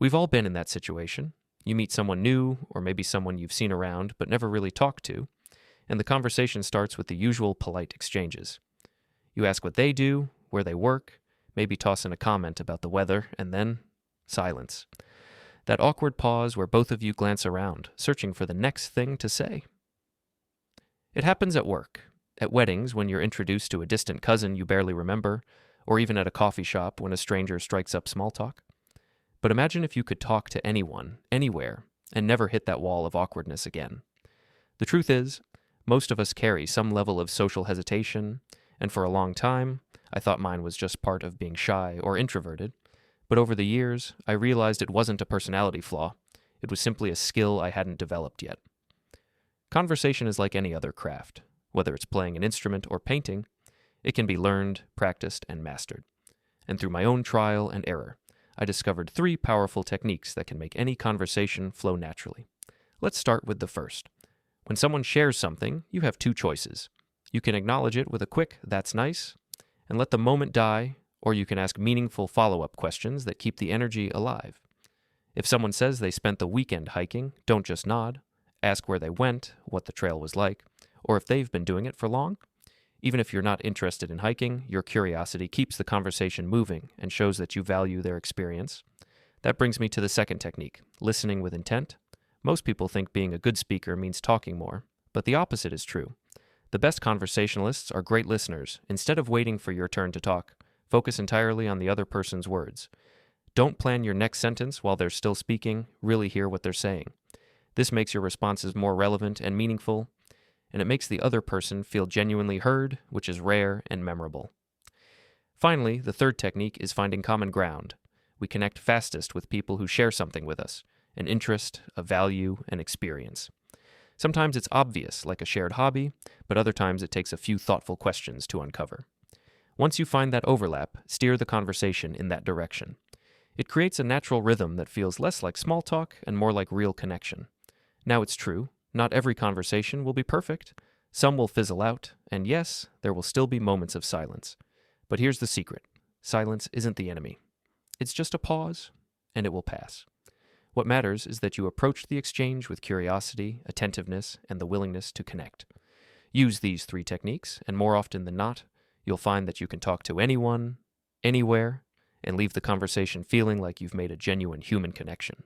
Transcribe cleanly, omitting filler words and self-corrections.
We've all been in that situation. You meet someone new, or maybe someone you've seen around but never really talked to, and the conversation starts with the usual polite exchanges. You ask what they do, where they work, maybe toss in a comment about the weather, and then silence. That awkward pause where both of you glance around, searching for the next thing to say. It happens at work, at weddings when you're introduced to a distant cousin you barely remember, or even at a coffee shop when a stranger strikes up small talk. But imagine if you could talk to anyone, anywhere, and never hit that wall of awkwardness again. The truth is, most of us carry some level of social hesitation, and for a long time, I thought mine was just part of being shy or introverted. But over the years, I realized it wasn't a personality flaw. It was simply a skill I hadn't developed yet. Conversation is like any other craft. Whether it's playing an instrument or painting, it can be learned, practiced, and mastered. And through my own trial and error, I discovered 3 powerful techniques that can make any conversation flow naturally. Let's start with the first. When someone shares something, you have 2 choices. You can acknowledge it with a quick, "That's nice," and let the moment die, or you can ask meaningful follow-up questions that keep the energy alive. If someone says they spent the weekend hiking, don't just nod. Ask where they went, what the trail was like, or if they've been doing it for long. Even if you're not interested in hiking, your curiosity keeps the conversation moving and shows that you value their experience. That brings me to the second technique, listening with intent. Most people think being a good speaker means talking more, but the opposite is true. The best conversationalists are great listeners. Instead of waiting for your turn to talk, focus entirely on the other person's words. Don't plan your next sentence while they're still speaking, really hear what they're saying. This makes your responses more relevant and meaningful, and it makes the other person feel genuinely heard, which is rare and memorable. Finally, the third technique is finding common ground. We connect fastest with people who share something with us, an interest, a value, an experience. Sometimes it's obvious, like a shared hobby, but other times it takes a few thoughtful questions to uncover. Once you find that overlap, steer the conversation in that direction. It creates a natural rhythm that feels less like small talk and more like real connection. Now it's true, not every conversation will be perfect. Some will fizzle out, and yes, there will still be moments of silence. But here's the secret. Silence isn't the enemy. It's just a pause, and it will pass. What matters is that you approach the exchange with curiosity, attentiveness, and the willingness to connect. Use these 3 techniques, and more often than not, you'll find that you can talk to anyone, anywhere, and leave the conversation feeling like you've made a genuine human connection.